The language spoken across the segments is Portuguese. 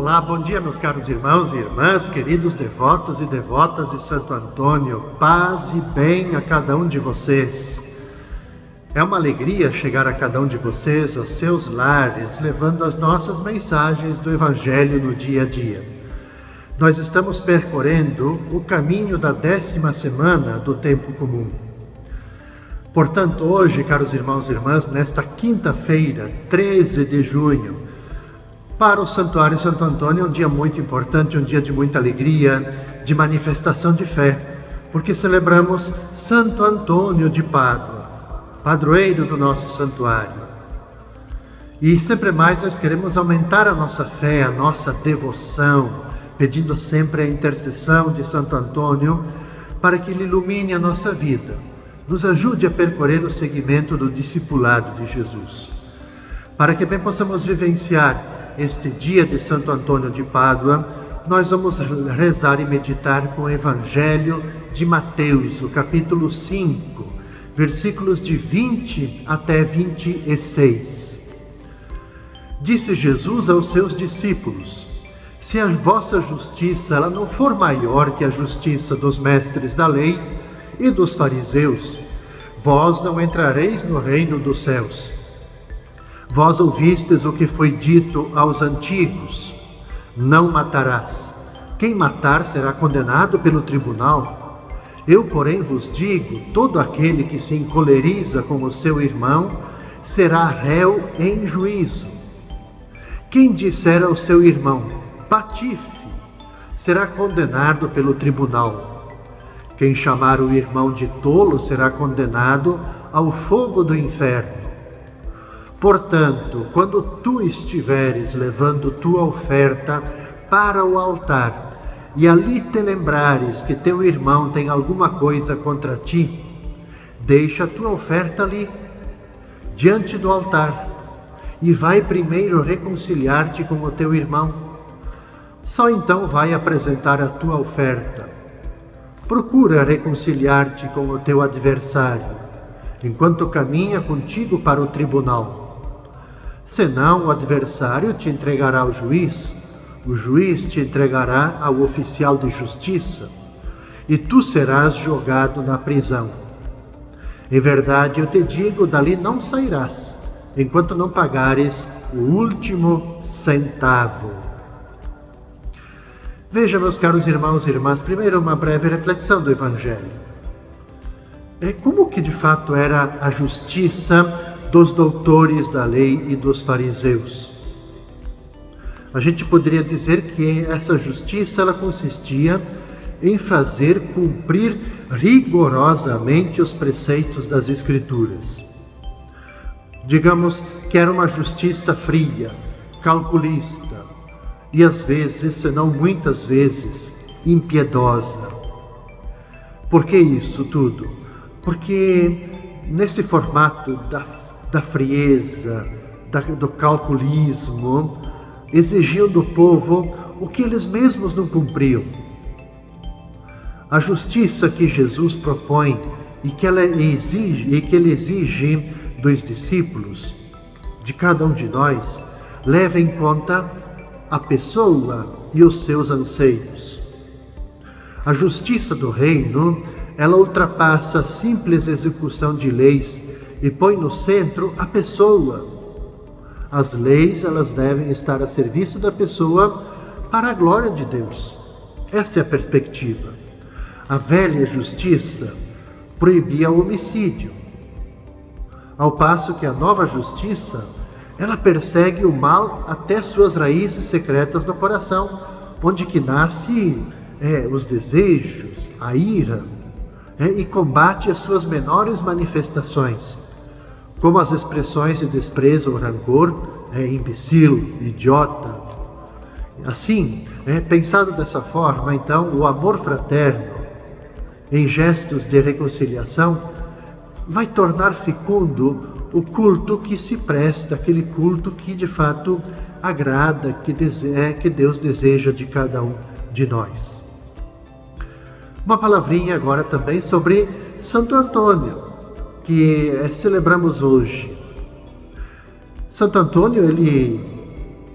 Olá, bom dia meus caros irmãos e irmãs, queridos devotos e devotas de Santo Antônio. Paz e bem a cada um de vocês. É uma alegria chegar a cada um de vocês aos seus lares, levando as nossas mensagens do Evangelho no dia a dia. Nós estamos percorrendo o caminho da 10ª semana do Tempo Comum. Portanto, hoje, caros irmãos e irmãs, nesta quinta-feira, 13 de junho, para o Santuário Santo Antônio é um dia muito importante, um dia de muita alegria, de manifestação de fé, porque celebramos Santo Antônio de Pádua, padroeiro do nosso santuário. E sempre mais nós queremos aumentar a nossa fé, a nossa devoção, pedindo sempre a intercessão de Santo Antônio para que ele ilumine a nossa vida, nos ajude a percorrer o segmento do discipulado de Jesus, para que bem possamos vivenciar este dia de Santo Antônio de Pádua. Nós vamos rezar e meditar com o Evangelho de Mateus, o capítulo 5, versículos de 20 até 26. Disse Jesus aos seus discípulos: se a vossa justiça ela não for maior que a justiça dos mestres da lei e dos fariseus, vós não entrareis no reino dos céus. Vós ouvistes o que foi dito aos antigos: não matarás. Quem matar será condenado pelo tribunal. Eu, porém, vos digo: todo aquele que se encoleriza com o seu irmão será réu em juízo. Quem disser ao seu irmão: patife, será condenado pelo tribunal. Quem chamar o irmão de tolo será condenado ao fogo do inferno. Portanto, quando tu estiveres levando tua oferta para o altar, e ali te lembrares que teu irmão tem alguma coisa contra ti, deixa a tua oferta ali, diante do altar, e vai primeiro reconciliar-te com o teu irmão. Só então vai apresentar a tua oferta. Procura reconciliar-te com o teu adversário, enquanto caminha contigo para o tribunal. Senão o adversário te entregará ao juiz, o juiz te entregará ao oficial de justiça, e tu serás jogado na prisão. Em verdade eu te digo, dali não sairás, enquanto não pagares o último centavo. Veja, meus caros irmãos e irmãs, primeiro uma breve reflexão do Evangelho. Como que de fato era a justiça dos doutores da lei e dos fariseus? A gente poderia dizer que essa justiça ela consistia em fazer cumprir rigorosamente os preceitos das Escrituras. Digamos que era uma justiça fria, calculista e às vezes, se não muitas vezes, impiedosa. Por que isso tudo? Porque nesse formato da frieza, do calculismo, exigiam do povo o que eles mesmos não cumpriam. A justiça que Jesus propõe e que ele exige dos discípulos, de cada um de nós, leva em conta a pessoa e os seus anseios. A justiça do reino, ela ultrapassa a simples execução de leis e põe no centro a pessoa. As leis, elas devem estar a serviço da pessoa para a glória de Deus. Essa é a perspectiva. A velha justiça proibia o homicídio, ao passo que a nova justiça, ela persegue o mal até suas raízes secretas no coração, onde que nasce os desejos, a ira, e combate as suas menores manifestações, como as expressões de desprezo ou rancor, imbecil, idiota. Assim, pensado dessa forma, então, o amor fraterno, em gestos de reconciliação, vai tornar fecundo o culto que se presta, aquele culto que de fato agrada, que Deus deseja de cada um de nós. Uma palavrinha agora também sobre Santo Antônio, que celebramos hoje. Santo Antônio, ele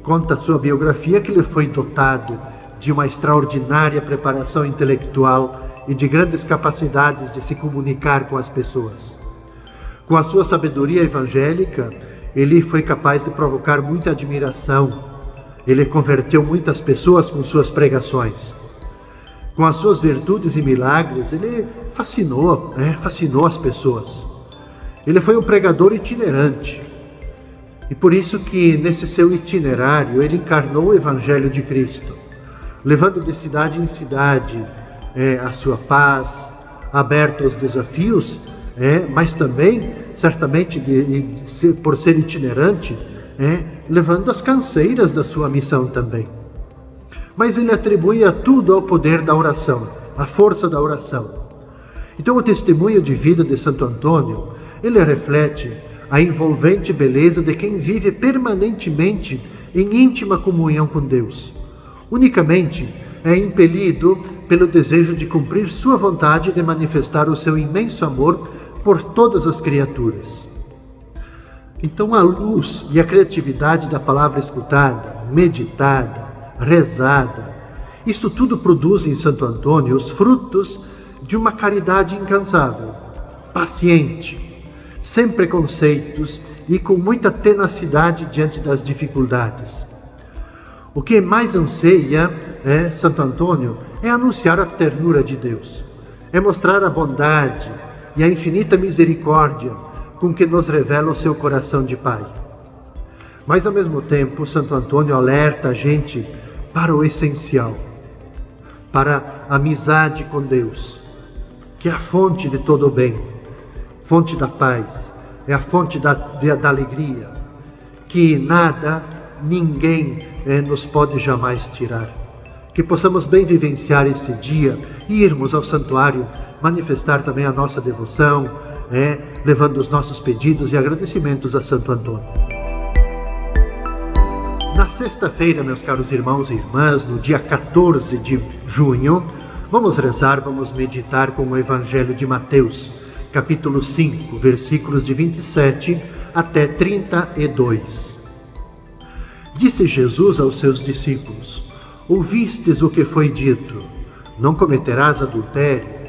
conta a sua biografia que ele foi dotado de uma extraordinária preparação intelectual e de grandes capacidades de se comunicar com as pessoas. Com a sua sabedoria evangélica, ele foi capaz de provocar muita admiração. Ele converteu muitas pessoas com suas pregações. Com as suas virtudes e milagres, ele fascinou as pessoas. Ele foi um pregador itinerante. E por isso que nesse seu itinerário ele encarnou o Evangelho de Cristo, levando de cidade em cidade a sua paz, aberto aos desafios, mas também, certamente, por ser itinerante, levando as canseiras da sua missão também. Mas ele atribuía tudo ao poder da oração, à força da oração. Então o testemunho de vida de Santo Antônio, ele reflete a envolvente beleza de quem vive permanentemente em íntima comunhão com Deus. Unicamente é impelido pelo desejo de cumprir sua vontade e de manifestar o seu imenso amor por todas as criaturas. Então a luz e a criatividade da palavra escutada, meditada, rezada, isso tudo produz em Santo Antônio os frutos de uma caridade incansável, paciente, sem preconceitos e com muita tenacidade diante das dificuldades. O que mais anseia Santo Antônio é anunciar a ternura de Deus, é mostrar a bondade e a infinita misericórdia com que nos revela o seu coração de Pai. Mas ao mesmo tempo, Santo Antônio alerta a gente para o essencial, para a amizade com Deus, que é a fonte de todo o bem, fonte da paz, é a fonte da alegria, que nada, ninguém nos pode jamais tirar. Que possamos bem vivenciar esse dia e irmos ao santuário manifestar também a nossa devoção, levando os nossos pedidos e agradecimentos a Santo Antônio. Na sexta-feira, meus caros irmãos e irmãs, no dia 14 de junho, vamos rezar, vamos meditar com o Evangelho de Mateus, capítulo 5, versículos de 27 até 32. Disse Jesus aos seus discípulos: ouvistes o que foi dito, não cometerás adultério.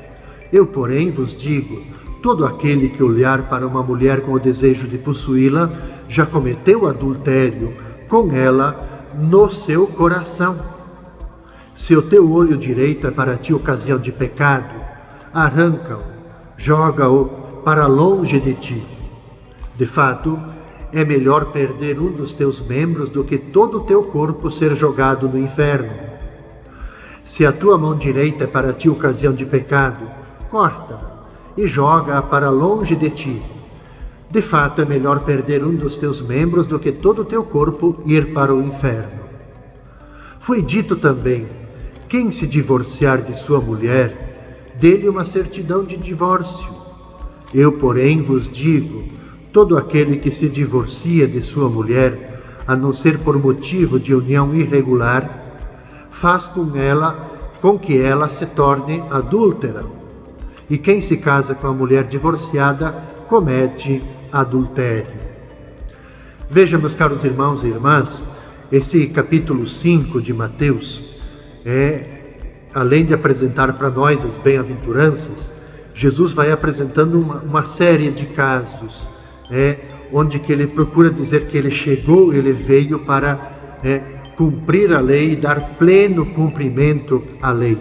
Eu, porém, vos digo, todo aquele que olhar para uma mulher com o desejo de possuí-la, já cometeu adultério com ela no seu coração. Se o teu olho direito é para ti ocasião de pecado, arranca-o, joga-o para longe de ti. De fato, é melhor perder um dos teus membros do que todo o teu corpo ser jogado no inferno. Se a tua mão direita é para ti ocasião de pecado, corta-a e joga-a para longe de ti. De fato, é melhor perder um dos teus membros do que todo o teu corpo ir para o inferno. Foi dito também: quem se divorciar de sua mulher, dê-lhe uma certidão de divórcio. Eu, porém, vos digo, todo aquele que se divorcia de sua mulher, a não ser por motivo de união irregular, faz com que ela se torne adúltera. E quem se casa com a mulher divorciada, comete adultério. Veja, meus caros irmãos e irmãs, esse capítulo 5 de Mateus, além de apresentar para nós as bem-aventuranças, Jesus vai apresentando uma série de casos, onde que ele procura dizer que ele chegou, ele veio para cumprir a lei e dar pleno cumprimento à lei.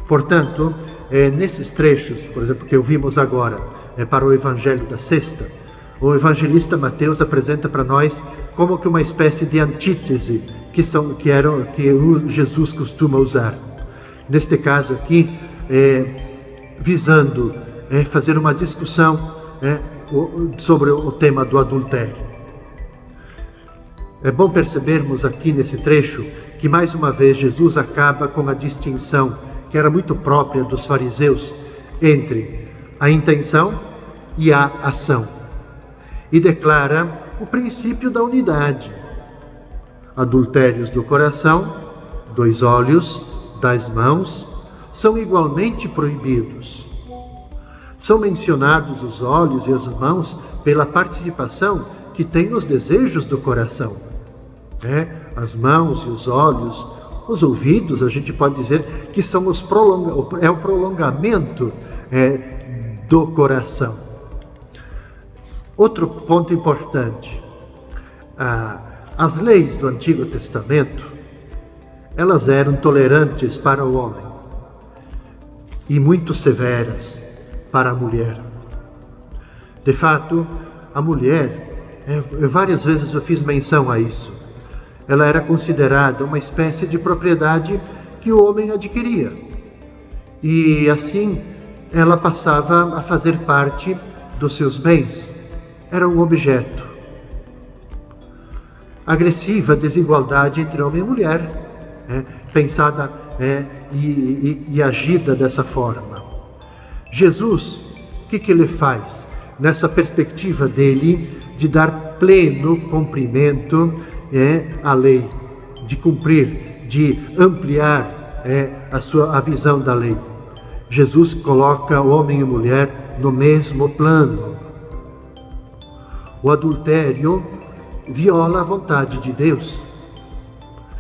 Portanto, nesses trechos, por exemplo, que ouvimos agora, para o Evangelho da Sexta, o evangelista Mateus apresenta para nós como que uma espécie de antítese que Jesus costuma usar. Neste caso aqui, visando fazer uma discussão sobre o tema do adultério. É bom percebermos aqui nesse trecho que mais uma vez Jesus acaba com a distinção que era muito própria dos fariseus entre a intenção e a ação, e declara o princípio da unidade. Adultérios do coração, dos olhos, das mãos, são igualmente proibidos. São mencionados os olhos e as mãos pela participação que tem nos desejos do coração. As mãos e os olhos, os ouvidos, a gente pode dizer que são o prolongamento do coração. Outro ponto importante, as leis do Antigo Testamento, elas eram tolerantes para o homem e muito severas para a mulher. De fato, a mulher, várias vezes eu fiz menção a isso, ela era considerada uma espécie de propriedade que o homem adquiria. E assim, ela passava a fazer parte dos seus bens. Era um objeto. Agressiva desigualdade entre homem e mulher, pensada e agida dessa forma. Jesus, o que ele faz? Nessa perspectiva dele de dar pleno cumprimento à lei, de cumprir, de ampliar a visão da lei. Jesus coloca homem e mulher no mesmo plano. O adultério viola a vontade de Deus.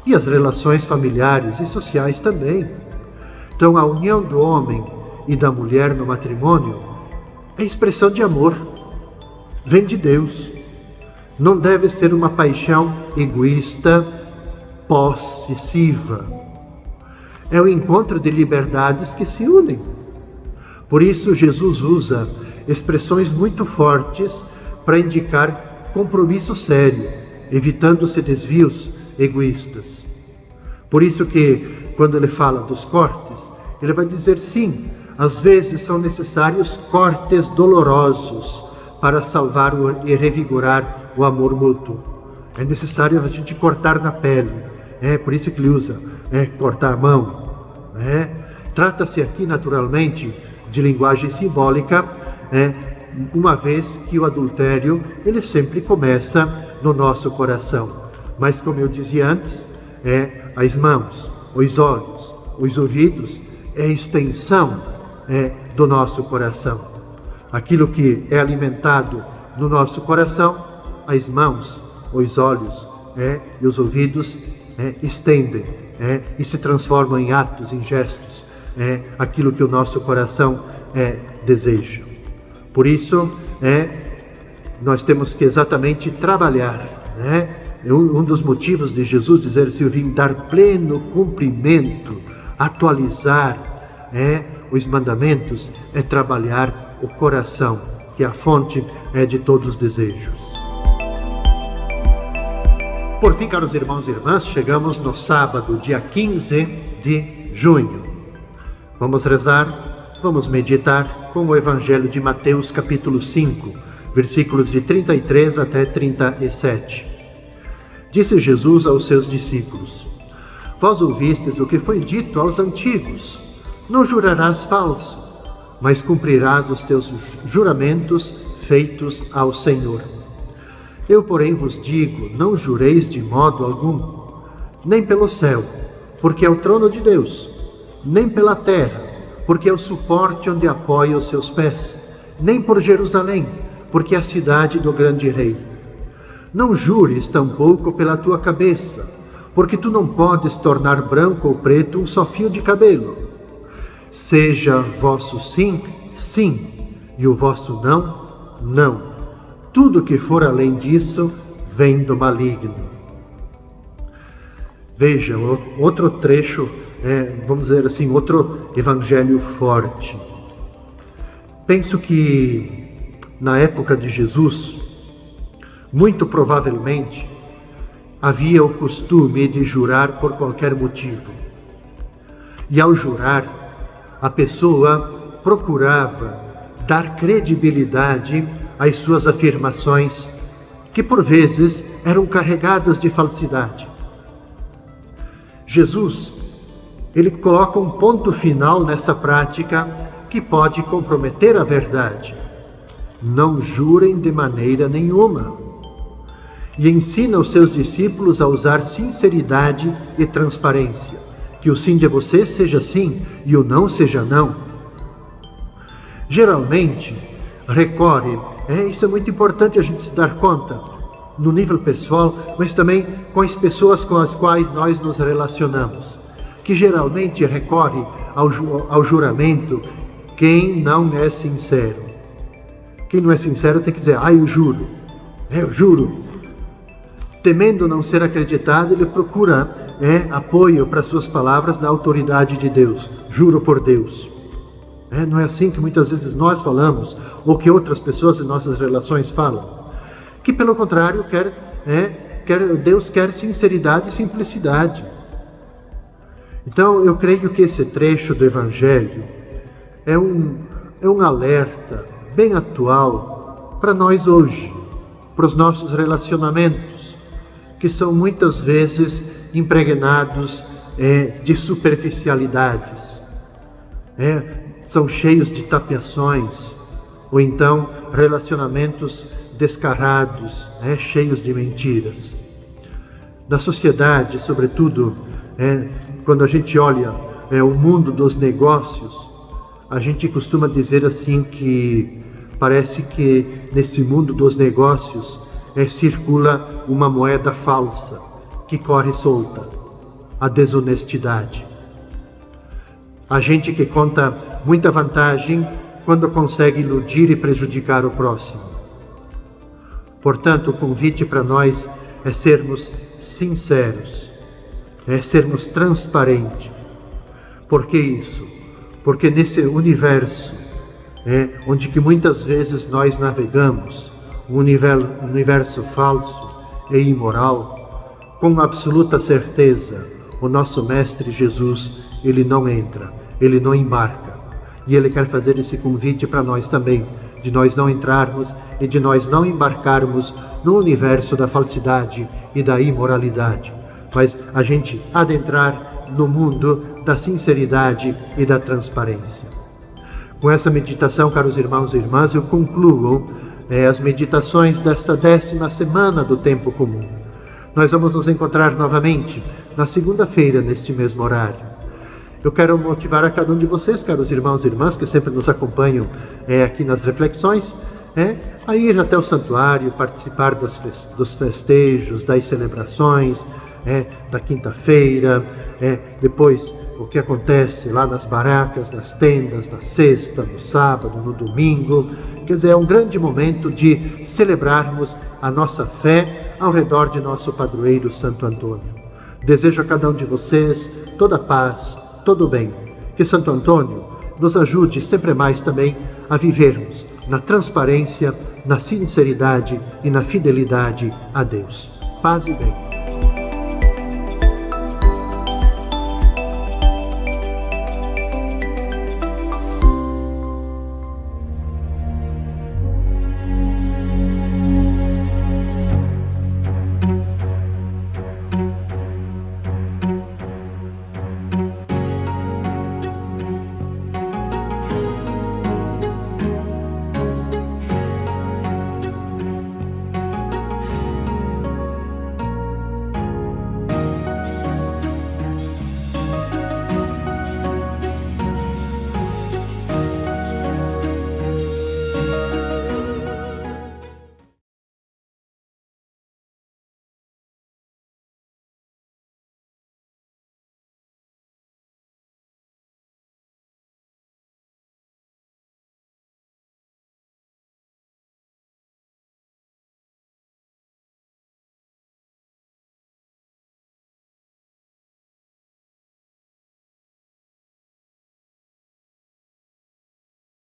E as relações familiares e sociais também. Então, a união do homem e da mulher no matrimônio é expressão de amor. Vem de Deus. Não deve ser uma paixão egoísta, possessiva. É o encontro de liberdades que se unem. Por isso, Jesus usa expressões muito fortes para indicar compromisso sério, evitando-se desvios egoístas. Por isso que, quando ele fala dos cortes, ele vai dizer sim, às vezes são necessários cortes dolorosos para salvar e revigorar o amor mútuo. É necessário a gente cortar na pele. Por isso que ele usa cortar a mão. Trata-se aqui, naturalmente, de linguagem simbólica, uma vez que o adultério, ele sempre começa no nosso coração. Mas, como eu dizia antes, as mãos, os olhos, os ouvidos, é a extensão do nosso coração. Aquilo que é alimentado no nosso coração, as mãos, os olhos e os ouvidos estendem e se transformam em atos, em gestos, aquilo que o nosso coração deseja. Por isso, nós temos que exatamente trabalhar. Um dos motivos de Jesus dizer se eu vim dar pleno cumprimento, atualizar os mandamentos, é trabalhar o coração, que é a fonte de todos os desejos. Por fim, caros irmãos e irmãs, chegamos no sábado, dia 15 de junho. Vamos rezar, vamos meditar com o Evangelho de Mateus, capítulo 5, versículos de 33 até 37. Disse Jesus aos seus discípulos: Vós ouvistes o que foi dito aos antigos: Não jurarás falso, mas cumprirás os teus juramentos feitos ao Senhor. Eu, porém, vos digo, não jureis de modo algum, nem pelo céu, porque é o trono de Deus, nem pela terra, porque é o suporte onde apoia os seus pés, nem por Jerusalém, porque é a cidade do grande rei. Não jures tampouco pela tua cabeça, porque tu não podes tornar branco ou preto um só fio de cabelo. Seja vosso sim, sim, e o vosso não, não. Tudo que for além disso vem do maligno. Vejam, outro trecho, vamos dizer assim, outro evangelho forte. Penso que na época de Jesus, muito provavelmente, havia o costume de jurar por qualquer motivo. E ao jurar, a pessoa procurava dar credibilidade às suas afirmações, que por vezes eram carregadas de falsidade. Jesus, ele coloca um ponto final nessa prática que pode comprometer a verdade. Não jurem de maneira nenhuma. E ensina os seus discípulos a usar sinceridade e transparência, que o sim de vocês seja sim e o não seja não. Geralmente, recorre, isso é muito importante a gente se dar conta, no nível pessoal, mas também com as pessoas com as quais nós nos relacionamos, que geralmente recorre ao juramento quem não é sincero. Quem não é sincero tem que dizer, eu juro, eu juro. Temendo não ser acreditado, ele procura apoio para suas palavras na autoridade de Deus. Juro por Deus. Não é assim que muitas vezes nós falamos, ou que outras pessoas em nossas relações falam. Que pelo contrário, Deus quer sinceridade e simplicidade. Então eu creio que esse trecho do Evangelho é um alerta bem atual para nós hoje, para os nossos relacionamentos, que são muitas vezes impregnados de superficialidades, são cheios de tapeações, ou então relacionamentos descarados, cheios de mentiras. Na sociedade, sobretudo, quando a gente olha o mundo dos negócios, a gente costuma dizer assim que parece que nesse mundo dos negócios circula uma moeda falsa que corre solta, a desonestidade. A gente que conta muita vantagem quando consegue iludir e prejudicar o próximo. Portanto, o convite para nós é sermos sinceros, sermos transparentes. Por que isso? Porque nesse universo, onde que muitas vezes nós navegamos, um universo falso e imoral, com absoluta certeza, o nosso Mestre Jesus, ele não entra, ele não embarca. E ele quer fazer esse convite para nós também, de nós não entrarmos e de nós não embarcarmos no universo da falsidade e da imoralidade, mas a gente adentrar no mundo da sinceridade e da transparência. Com essa meditação, caros irmãos e irmãs, eu concluo as meditações desta 10ª semana do Tempo Comum. Nós vamos nos encontrar novamente na segunda-feira, neste mesmo horário. Eu quero motivar a cada um de vocês, caros irmãos e irmãs, que sempre nos acompanham aqui nas reflexões, a ir até o santuário, participar dos festejos, das celebrações, da quinta-feira, depois o que acontece lá nas barracas, nas tendas, na sexta, no sábado, no domingo. Quer dizer, é um grande momento de celebrarmos a nossa fé ao redor de nosso padroeiro Santo Antônio. Desejo a cada um de vocês toda a paz, todo o bem. Que Santo Antônio nos ajude sempre mais também a vivermos na transparência, na sinceridade e na fidelidade a Deus. Paz e bem.